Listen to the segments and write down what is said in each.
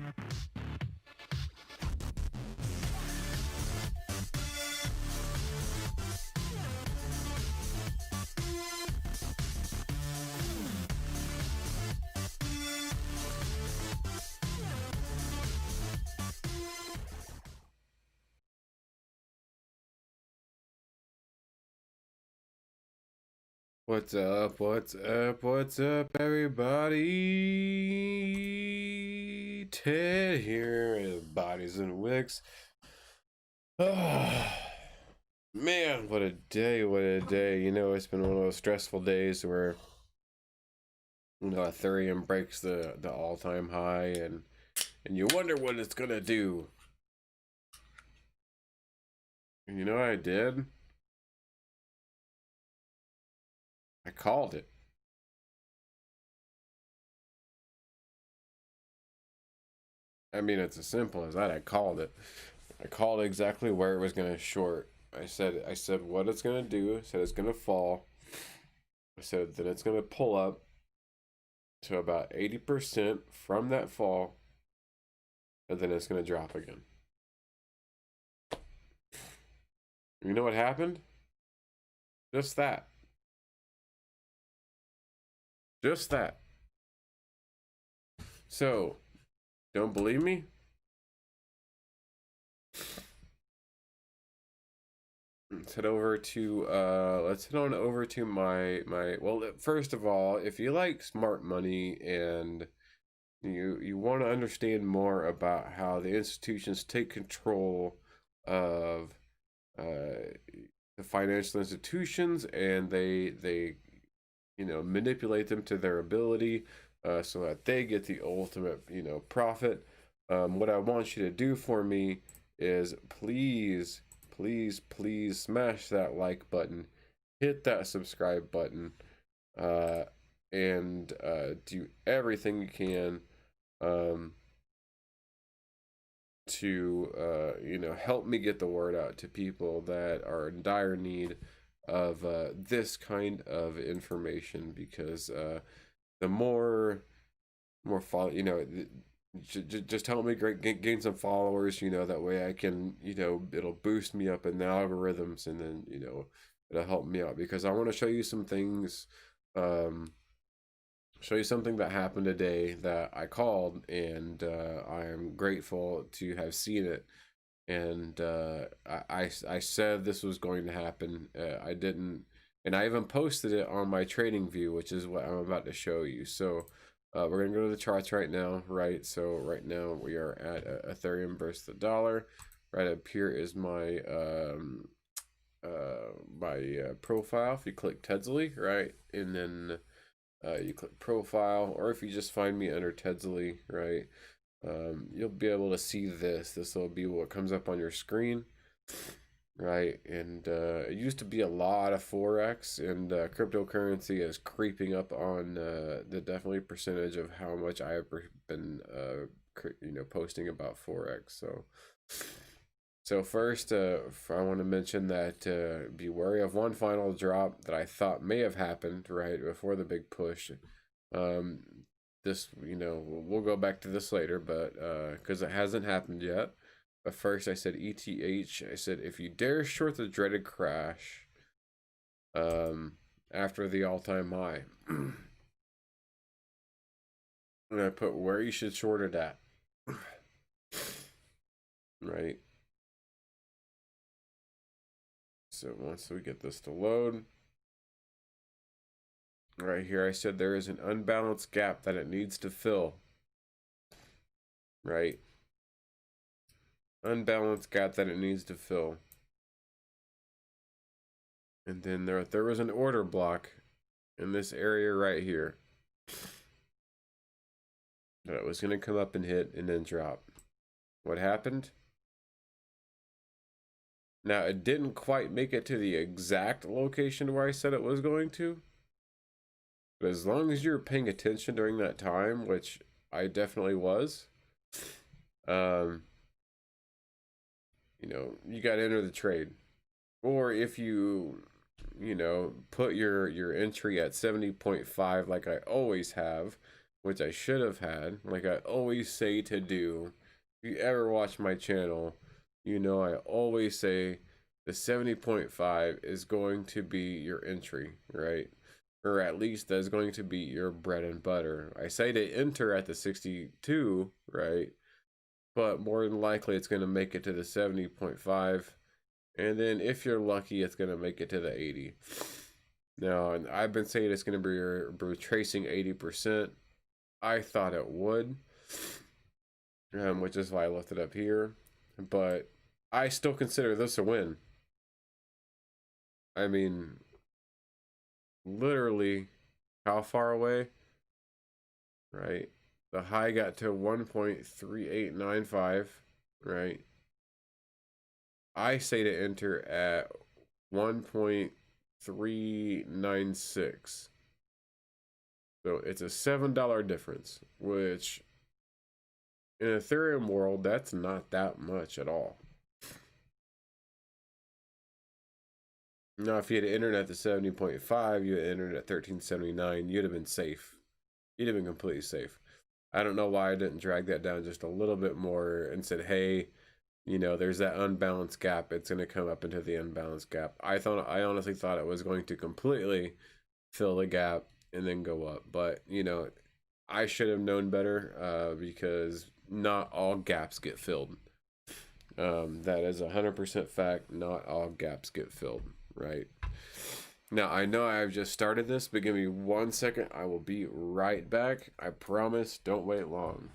What's up? What's up? What's up, everybody? Ted here, Bodies and Wicks. Oh, man, what a day! What a day! You know, it's been one of those stressful days where Ethereum breaks the all-time high, and you wonder what it's gonna do. And you know what I did? I called it. I mean, it's as simple as that. I called it. I called exactly where it was going to short. I said what it's going to do. I said it's going to fall. I said then it's going to pull up to about 80% from that fall, and then it's going to drop again. You know what happened? Just that. Just that. So, don't believe me? Let's head over to let's head on over to my well, first of all, if you like smart money and you want to understand more about how the institutions take control of the financial institutions, and they manipulate them to their ability, so that they get the ultimate profit. What I want you to do for me is please smash that like button, hit that subscribe button, and do everything you can to help me get the word out to people that are in dire need of this kind of information, because the more follow, just help me gain some followers, that way I can, it'll boost me up in the algorithms, and then, it'll help me out, because I want to show you some things, show you something that happened today that I called, and I am grateful to have seen it. And I said this was going to happen. I didn't, and I even posted it on my trading view, which is what I'm about to show you. So we're gonna go to the charts right now, right? So right now we are at Ethereum versus the dollar. Right up here is my profile. If you click Tedzily, right, and then you click profile, or if you just find me under Tedzily, right, you'll be able to see this. This will be what comes up on your screen, right? And it used to be a lot of Forex, and cryptocurrency is creeping up on the definitely percentage of how much I have been posting about Forex. So first, I want to mention that be wary of one final drop that I thought may have happened right before the big push. This, we'll go back to this later, but because it hasn't happened yet. But first, I said ETH. I said if you dare short the dreaded crash after the all-time high, and I put where you should short it at, right? So once we get this to load, right here, I said there is an unbalanced gap that it needs to fill, right? Unbalanced gap that it needs to fill. And then there was an order block in this area right here that it was going to come up and hit and then drop. What happened? Now, it didn't quite make it to the exact location where I said it was going to. But as long as you're paying attention during that time, which I definitely was, you got to enter the trade. Or if you, put your entry at 70.5 like I always have, which I should have had, like I always say to do. If you ever watch my channel, you know I always say the 70.5 is going to be your entry, right? Or at least that's going to be your bread and butter. I say to enter at the 62, right? But more than likely it's going to make it to the 70.5. And then if you're lucky, it's going to make it to the 80. Now, I've been saying it's going to be retracing 80%. I thought it would, which is why I left it up here. But I still consider this a win. I mean, literally, how far away? Right? The high got to 1.3895, right? I say to enter at 1.396. So it's a $7 difference, which in Ethereum world, that's not that much at all. Now, if you had entered at the 70.5, you had entered at 1379, you'd have been safe. You'd have been completely safe. I don't know why I didn't drag that down just a little bit more and said, hey, you know, there's that unbalanced gap. It's going to come up into the unbalanced gap. I honestly thought it was going to completely fill the gap and then go up. But, you know, I should have known better because not all gaps get filled. That is 100% fact. Not all gaps get filled, right? Now, I know I've just started this, but give me 1 second. I will be right back. I promise. Don't wait long.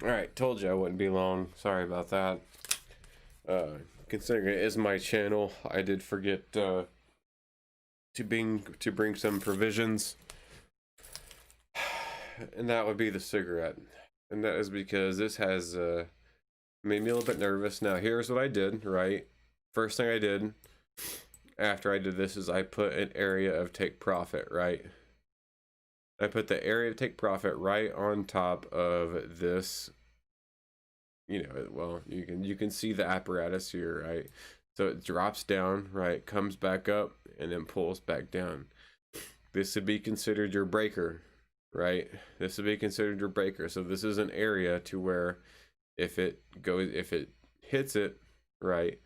All right, told you I wouldn't be long. Sorry about that. Considering it is my channel, I did forget to bring some provisions, and that would be the cigarette, and that is because this has made me a little bit nervous. Now, here's what I did. Right, first thing I did after I did this is I put an area of take profit. Right. I put the area of take profit right on top of this. You know, well, you can see the apparatus here, right? So it drops down, right, comes back up, and then pulls back down. This would be considered your breaker, right? This would be considered your breaker. So this is an area to where if it hits it, right,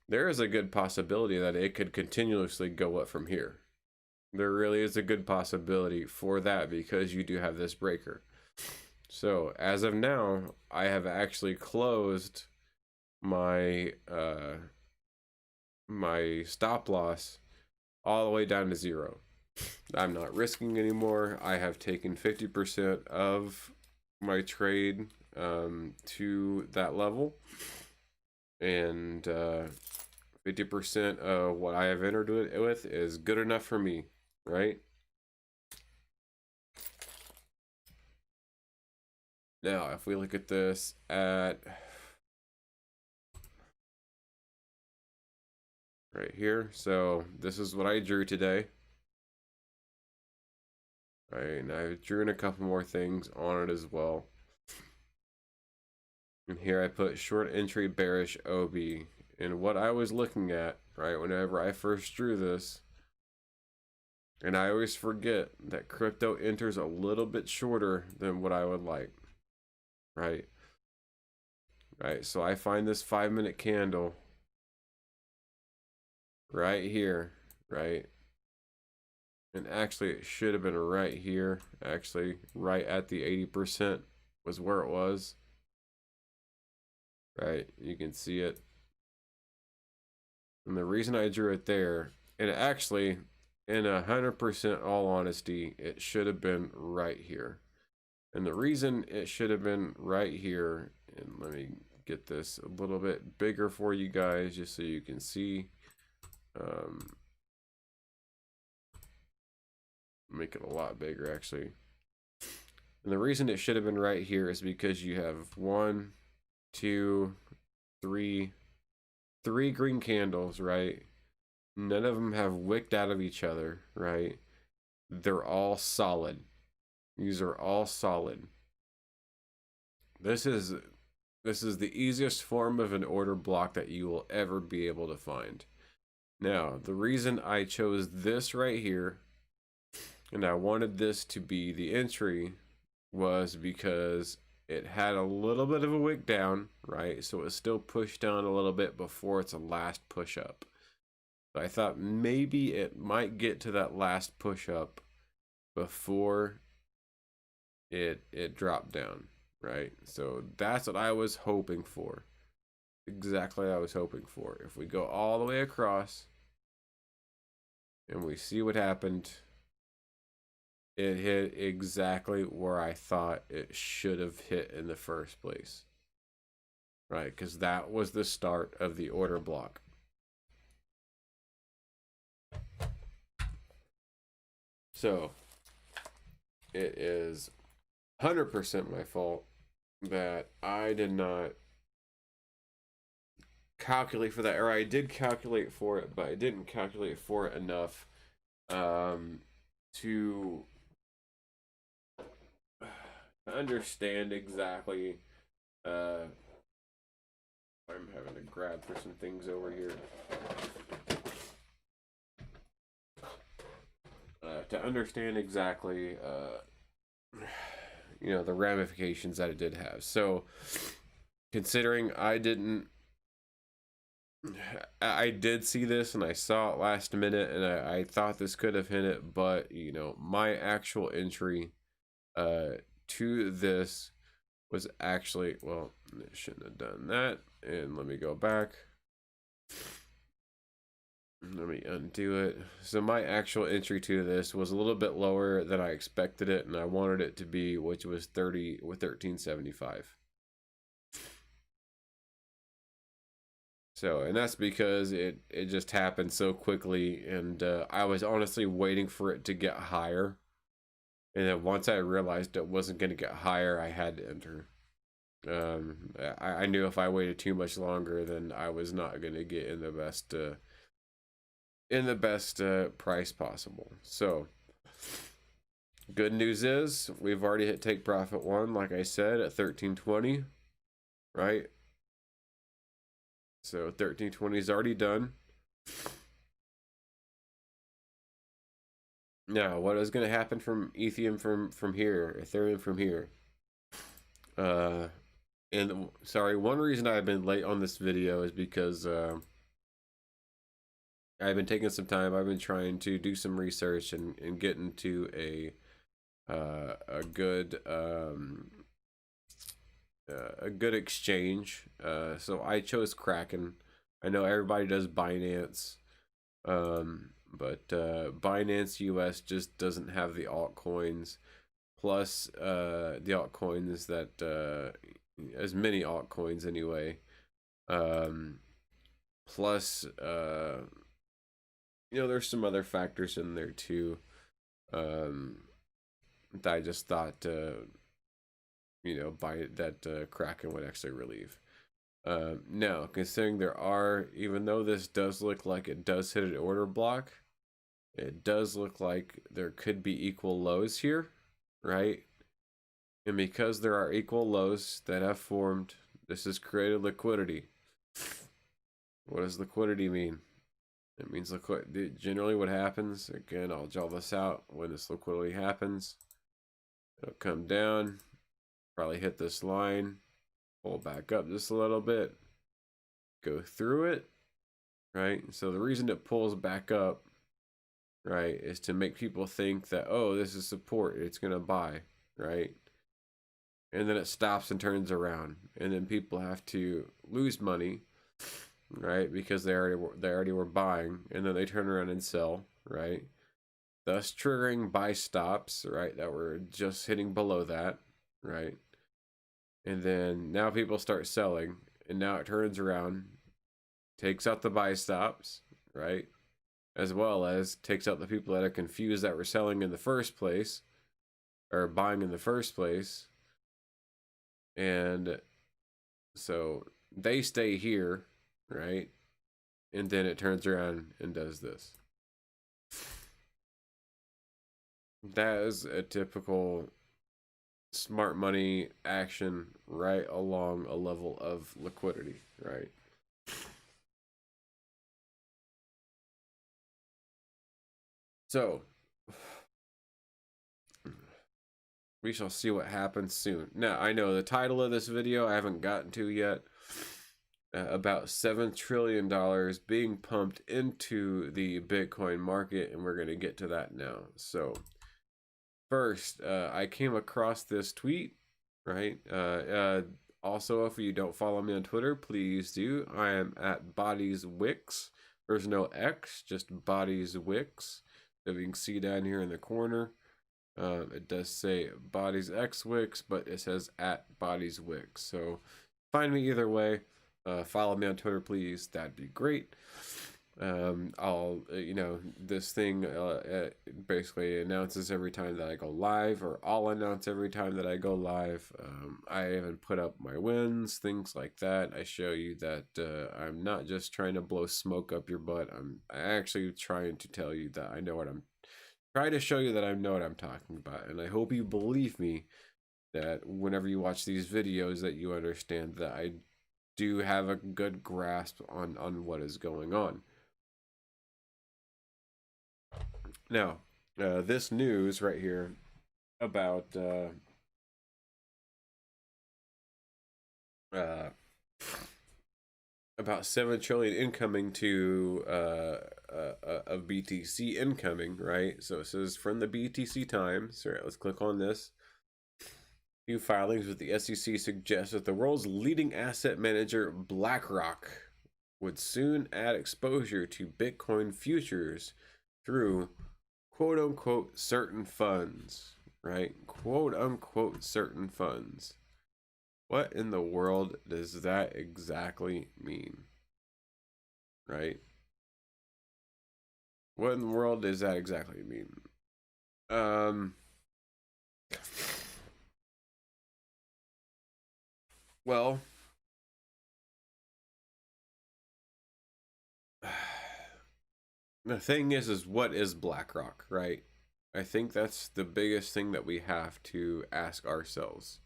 there is a good possibility that it could continuously go up from here. There really is a good possibility for that because you do have this breaker. So as of now, I have actually closed my my stop loss all the way down to 0. I'm not risking anymore. I have taken 50% of my trade to that level, and 50% of what I have entered it with is good enough for me, right? Now, if we look at this at right here, so this is what I drew today. Right, and I drew in a couple more things on it as well. And here I put short entry bearish OB. And what I was looking at, right, whenever I first drew this, and I always forget that crypto enters a little bit shorter than what I would like. Right? Right, so I find this 5-minute candle right here, right? And actually it should have been right here. Actually, right at the 80% was where it was. Right, you can see it. And the reason I drew it there, and actually, in 100% all honesty, it should have been right here. And the reason it should have been right here, and let me get this a little bit bigger for you guys just so you can see. Make it a lot bigger actually. And the reason it should have been right here is because you have 1, 2, 3 green candles, right? None of them have wicked out of each other, right? They're all solid. These are all solid. This is the easiest form of an order block that you will ever be able to find. Now, the reason I chose this right here, and I wanted this to be the entry, was because it had a little bit of a wick down, right? So it still pushed down a little bit before its last push up. So I thought maybe it might get to that last push up before it dropped down, right? So that's what I was hoping for. Exactly what I was hoping for. If we go all the way across and we see what happened, it hit exactly where I thought it should have hit in the first place, right? Because that was the start of the order block. So it is 100% my fault that I did not calculate for that, or I did calculate for it, but I didn't calculate for it enough to understand exactly. I'm having to grab for some things over here. To understand exactly, you know, the ramifications that it did have. So, considering I did see this and I saw it last minute, and I thought this could have hit it, but you know, my actual entry to this was actually, well, it shouldn't have done that. And let me go back. Let me undo it. So my actual entry to this was a little bit lower than I expected it, and I wanted it to be, which was 1375. So, and that's because it just happened so quickly, and I was honestly waiting for it to get higher. And then once I realized it wasn't going to get higher, I had to enter. I knew if I waited too much longer, then I was not going to get in the best price possible. So, good news is we've already hit take profit 1, like I said, at 1320, right? So 1320 is already done. Now, what is going to happen from Ethereum from here, Ethereum from here? And sorry, one reason I've been late on this video is because I've been taking some time. I've been trying to do some research and get into a good exchange. So I chose Kraken. I know everybody does Binance, but Binance US just doesn't have the altcoins. Plus, the altcoins that as many altcoins anyway. Plus, you know, there's some other factors in there too. That I just thought, you know, Kraken would actually relieve. Now, considering there are, even though this does look like it does hit an order block, it does look like there could be equal lows here, right? And because there are equal lows that have formed, this has created liquidity. What does liquidity mean? It means generally what happens, again, I'll draw this out, when this liquidity happens, it'll come down, probably hit this line, pull back up just a little bit, go through it, right? So the reason it pulls back up, right, is to make people think that, oh, this is support, it's going to buy, right? And then it stops and turns around, and then people have to lose money, right, because they already were buying, and then they turn around and sell, right, thus triggering buy stops, right, that were just hitting below that, right? And then now people start selling, and now it turns around, takes out the buy stops, right? As well as takes out the people that are confused that were selling in the first place, or buying in the first place. And so they stay here, right? And then it turns around and does this. That is a typical smart money action right along a level of liquidity, right? So we shall see what happens soon. Now, I know the title of this video I haven't gotten to yet. About $7 trillion being pumped into the Bitcoin market, and we're going to get to that now. So first, I came across this tweet, right? Also, if you don't follow me on Twitter, please do. I am at BodiesWix. There's no X, just BodiesWix. That you can see down here in the corner. It does say BodiesXWix, but it says at BodiesWix. So find me either way. Follow me on Twitter, please. That'd be great. I'll, this thing basically announces every time that I go live, or I'll announce every time that I go live. I even put up my wins, things like that. I show you that I'm not just trying to blow smoke up your butt. I'm actually trying to tell you that I know what I'm trying to show you that I know what I'm talking about. And I hope you believe me that whenever you watch these videos that you understand that I do have a good grasp on what is going on. Now, this news right here about about 7 trillion incoming to of BTC incoming, right? So it says from the BTC Times. All right, let's click on this. New filings with the SEC suggest that the world's leading asset manager, BlackRock, would soon add exposure to Bitcoin futures through quote unquote certain funds, right? Quote unquote certain funds. What in the world does that exactly mean? Right? What in the world does that exactly mean? Well, the thing is what is BlackRock, right? I think that's the biggest thing that we have to ask ourselves.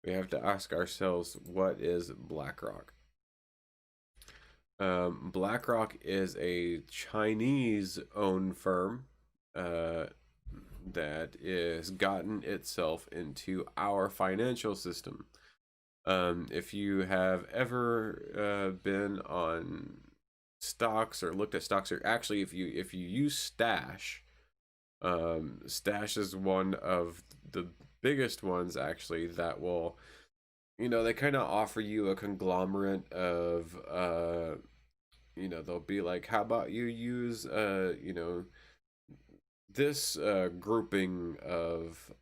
We have to ask ourselves, what is BlackRock? BlackRock is a Chinese-owned firm that is gotten itself into our financial system. If you have ever been on stocks or looked at stocks, or actually if you use Stash, Stash is one of the biggest ones actually that will, they kind of offer you a conglomerate of they'll be like, how about you use this grouping of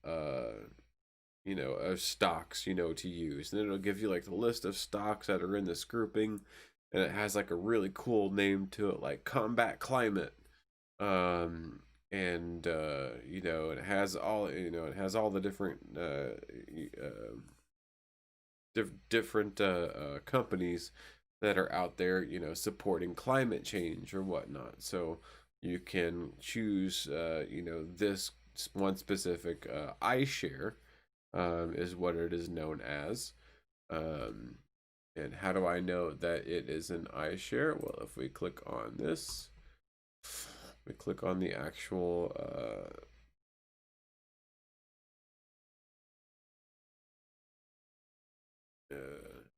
of stocks to use, and it'll give you like the list of stocks that are in this grouping, and it has like a really cool name to it, like Combat Climate. And it has all the different companies that are out there supporting climate change or whatnot. So you can choose this one specific iShare is what it is known as. And how do I know that it is an iShare? Well, if we click on this, we click on the actual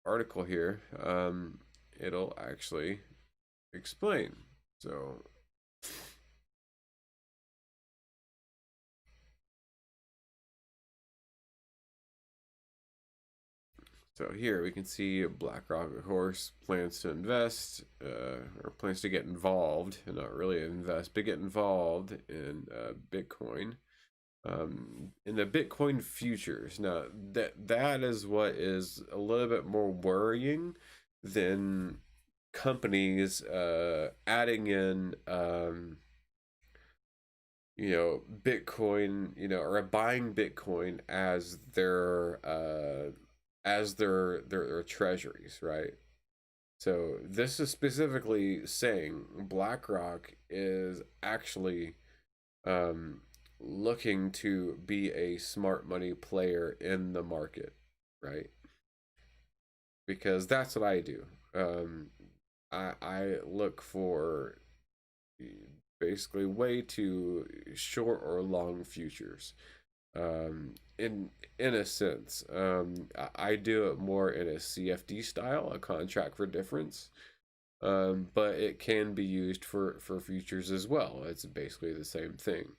article here, it'll actually explain. So here we can see BlackRock, of course, plans to invest, or plans to get involved, and not really invest, but get involved in Bitcoin. In the Bitcoin futures. Now that is what is a little bit more worrying than companies adding in Bitcoin, or buying Bitcoin as their treasuries, right? So this is specifically saying BlackRock is actually um, looking to be a smart money player in the market, right? Because that's what I do. I look for basically way too short or long futures. In a sense, I do it more in a CFD style, a contract for difference. But it can be used for futures as well. It's basically the same thing.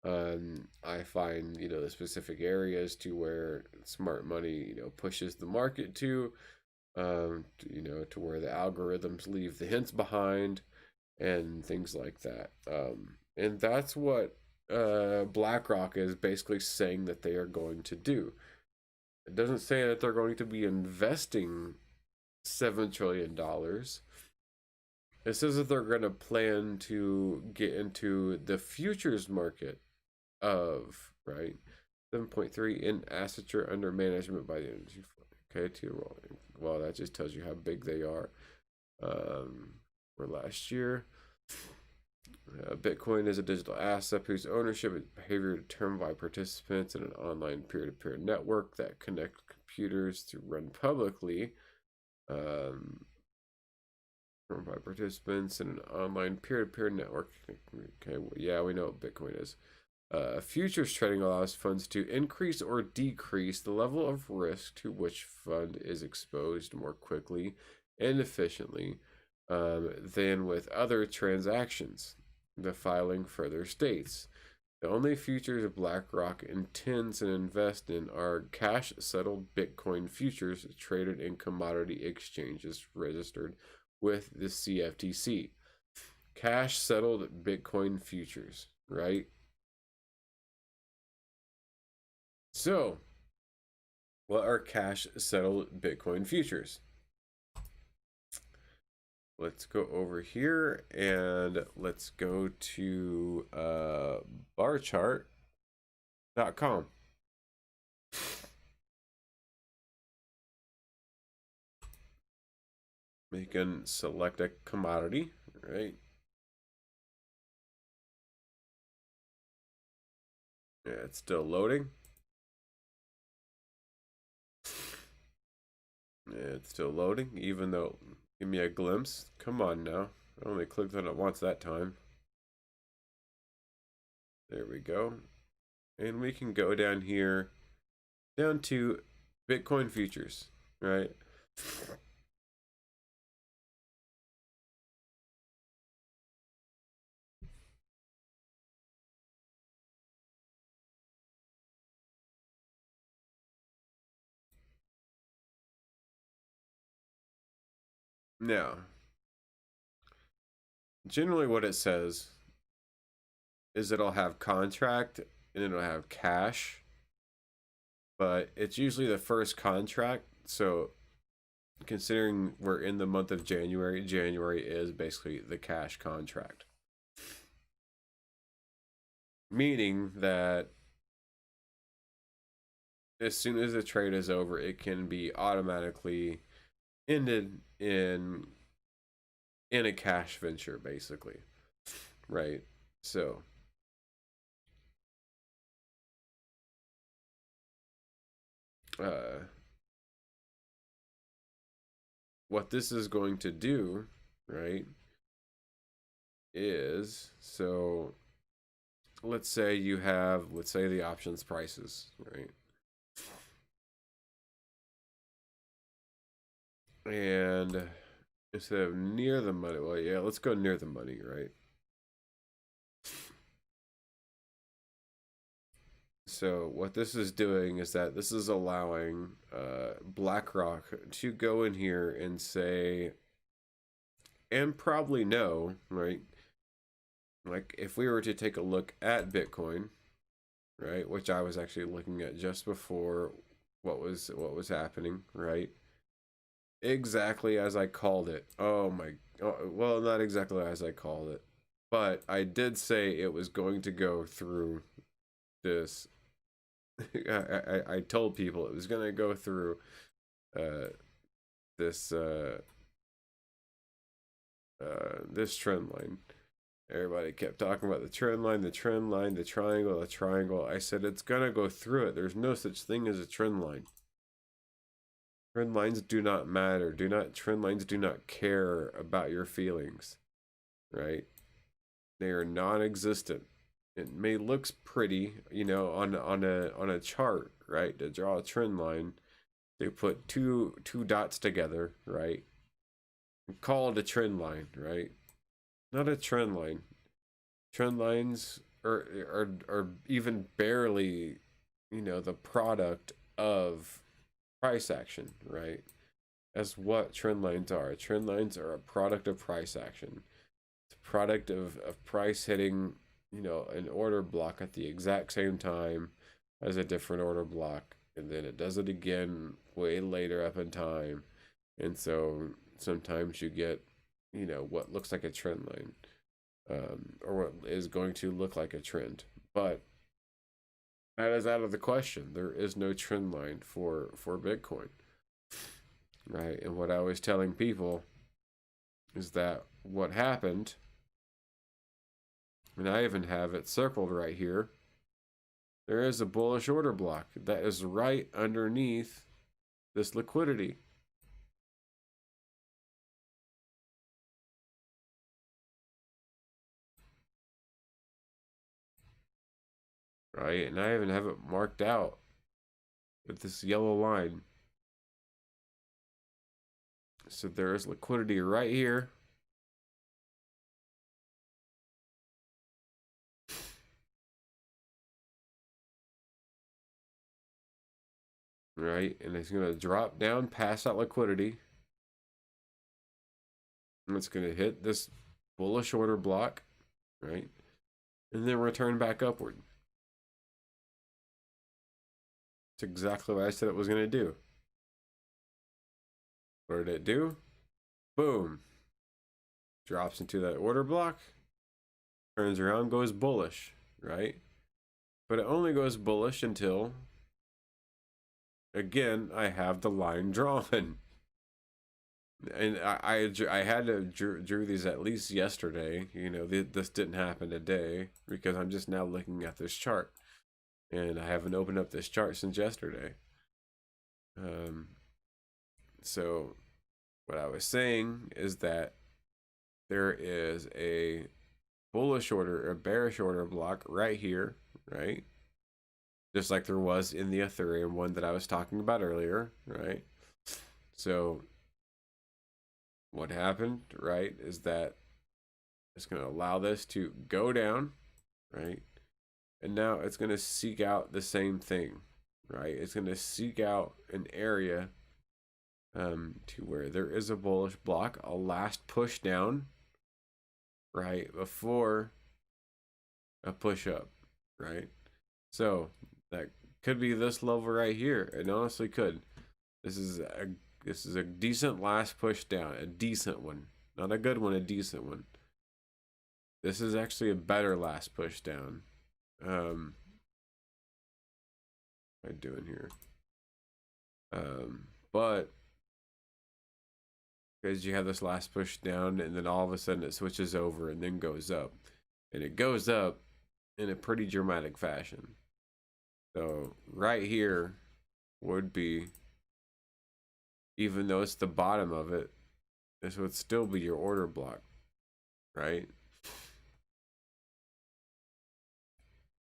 I find the specific areas to where smart money pushes the market to where the algorithms leave the hints behind and things like that. And that's what BlackRock is basically saying that they are going to do. It doesn't say that they're going to be investing $7 trillion. It says that they're going to plan to get into the futures market of, right, 7.3 in assets under management by the end of okay, well, that just tells you how big they are. For last year, Bitcoin is a digital asset whose ownership and behavior determined by participants in an online peer-to-peer network that connects computers to run publicly. By participants in an online peer-to-peer network. Okay, well, yeah, we know what Bitcoin is. Futures trading allows funds to increase or decrease the level of risk to which fund is exposed more quickly and efficiently than with other transactions. The filing further states, the only futures BlackRock intends and invests in are cash-settled Bitcoin futures traded in commodity exchanges registered with the CFTC. Cash-settled Bitcoin futures, right? So, what are cash-settled Bitcoin futures? Let's go over here and let's go to barchart.com. We can select a commodity, right? Yeah, it's still loading. Yeah, it's still loading, even though, give me a glimpse. Come on now. I only clicked on it once that time. There we go. And we can go down here, down to Bitcoin futures, right? Now, generally what it says is it'll have contract and it'll have cash, but it's usually the first contract. So considering we're in the month of January, January is basically the cash contract. Meaning that as soon as the trade is over, it can be automatically ended in a cash venture, basically, right? So what this is going to do, right, is, so let's say you have, let's say the options prices, right? And instead of near the money, well, yeah, let's go near the money, right? So what this is doing is that this is allowing BlackRock to go in here and say, and probably know, right? Like if we were to take a look at Bitcoin, right? Which I was actually looking at just before what was happening, right? Exactly as I called it. Well, not exactly as I called it, but I did say it was going to go through this. I told people it was going to go through uh, this this trend line. Everybody kept talking about the trend line, the trend line, the triangle, the triangle. I said it's going to go through it. There's no such thing as a trend line. Trend lines do not matter. Trend lines do not care about your feelings, right? They are non-existent. It may looks pretty, you know, on a chart, right? To draw a trend line, they put two dots together, right? Call it a trend line, right? Not a trend line. Trend lines are even barely, you know, the product of price action, right? That's what trend lines are. Trend lines are a product of price action. It's a product of price hitting, you know, an order block at the exact same time as a different order block. And then it does it again way later up in time. And so sometimes you get, you know, what looks like a trend line, or what is going to look like a trend. But that is out of the question. There is no trend line for Bitcoin, right? And what I was telling people is that what happened, and I even have it circled right here, there is a bullish order block that is right underneath this liquidity. Right? And I even have it marked out with this yellow line. So there is liquidity right here. Right? And it's going to drop down past that liquidity. And it's going to hit this bullish order block, right? And then return back upward. It's exactly what I said it was going to do. What did it do? Boom. Drops into that order block, turns around, goes bullish, right? But it only goes bullish until, again, I have the line drawn. And I had to drew these at least yesterday. You know, this didn't happen today because I'm just now looking at this chart. And I haven't opened up this chart since yesterday. So what I was saying is that there is a bullish order, a bearish order block right here, right? Just like there was in the Ethereum one that I was talking about earlier, right? So what happened, right, is that it's going to allow this to go down, right? And now it's going to seek out the same thing, right? It's going to seek out an area to where there is a bullish block, a last push down, right, before a push up, right? So that could be this level right here. It honestly could. This is a decent last push down, a decent one, not a good one, a decent one. This is actually a better last push down. What am I doing here? But because you have this last push down, and then all of a sudden it switches over and then goes up, and it goes up in a pretty dramatic fashion. So right here would be, even though it's the bottom of it, this would still be your order block, right?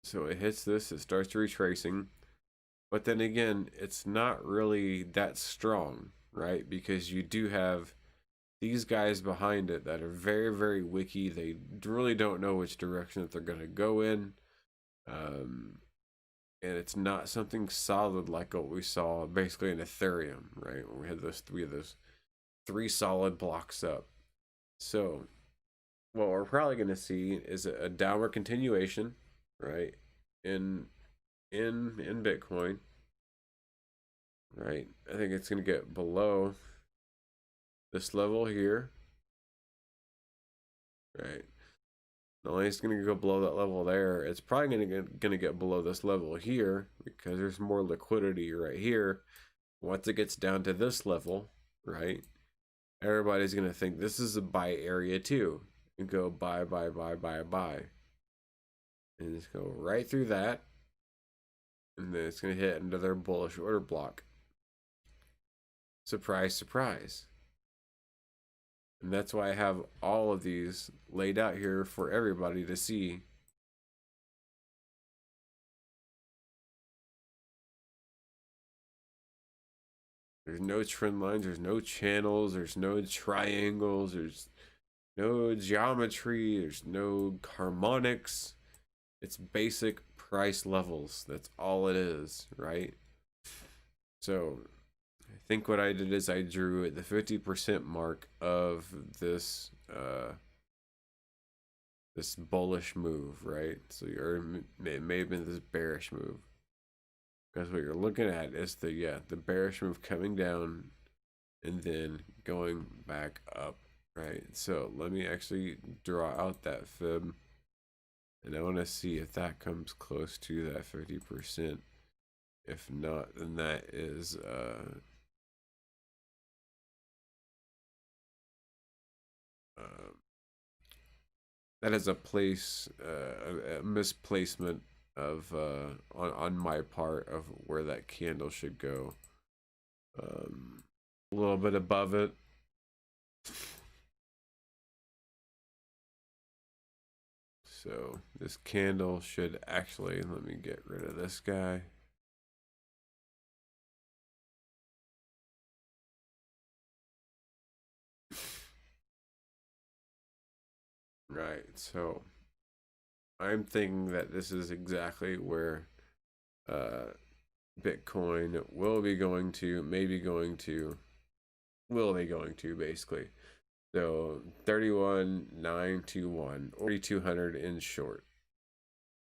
So it hits this, it starts retracing, but then again, it's not really that strong, right? Because you do have these guys behind it that are very, very wicky. They really don't know which direction that they're going to go in. And it's not something solid like what we saw basically in Ethereum, right? When we had those three solid blocks up. So what we're probably going to see is a downward continuation, right, in in Bitcoin, right? I think it's going to get below this level here, right? Not only it's going to go below that level there, it's probably going to get below this level here because there's more liquidity right here. Once it gets down to this level, right? Everybody's going to think this is a buy area too, and go buy, buy, buy, buy, buy, and just go right through that, and then it's going to hit another bullish order block. Surprise, surprise. And that's why I have all of these laid out here for everybody to see. There's no trend lines, there's no channels, there's no triangles, there's no geometry, there's no harmonics. It's basic price levels. That's all it is, right? So I think what I did is I drew at the 50% mark of this this bullish move, right? So it may have been this bearish move, because what you're looking at is the bearish move coming down and then going back up, right? So let me actually draw out that fib, and I want to see if that comes close to that 50%. If not, then that is that is a place, a misplacement of on my part of where that candle should go. A little bit above it. So this candle should actually, let me get rid of this guy. Right, so I'm thinking that this is exactly where Bitcoin will be going to, basically. So 31,921, or 3,200 in short.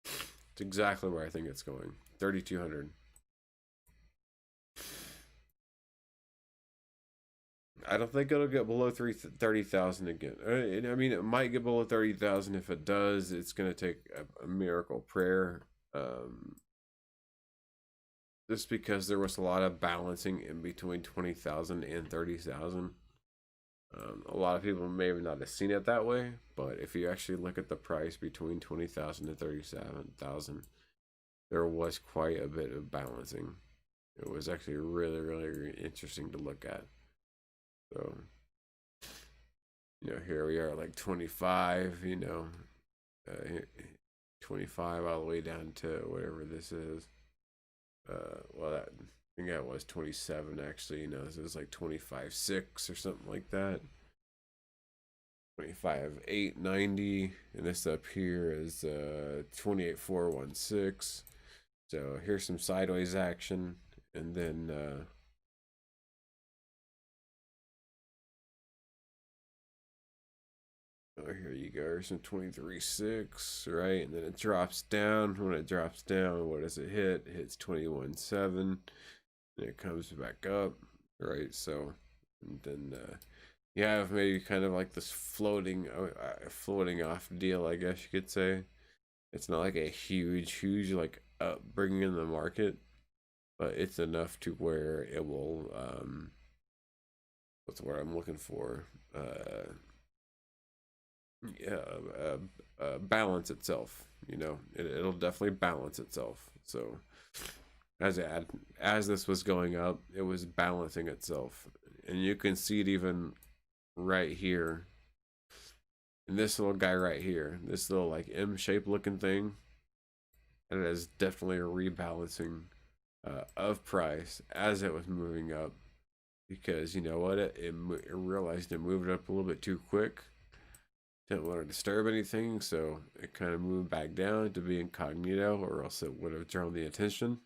It's exactly where I think it's going. 3,200. I don't think it'll get below 30,000 again. I mean, it might get below 30,000. If it does, it's going to take a miracle prayer. Just because there was a lot of balancing in between 20,000 and 30,000. A lot of people may not have seen it that way, but if you actually look at the price between 20,000 and 37,000, there was quite a bit of balancing. It was actually really, really interesting to look at. So, here we are, like 25, 25 all the way down to whatever this is. Well, I think that was 27 actually. This is like 25.6 or something like that. 25.890, and this up here is 28.416. So here's some sideways action, and then here you go. Here's some 23.6, right? And then it drops down. When it drops down, what does it hit? It hits 21.7, and it comes back up, right? So, and then you have maybe kind of like this floating off deal, I guess you could say. It's not like a huge like upbringing in the market, but it's enough to where it will what's the word I'm looking for? Balance itself. It'll definitely balance itself. So as this was going up, it was balancing itself, and you can see it even right here. And this little guy right here, this little like M-shaped looking thing, and it is definitely a rebalancing of price as it was moving up, because you know what, it realized it moved up a little bit too quick. Didn't want to disturb anything, so it kind of moved back down to be incognito, or else it would have drawn the attention.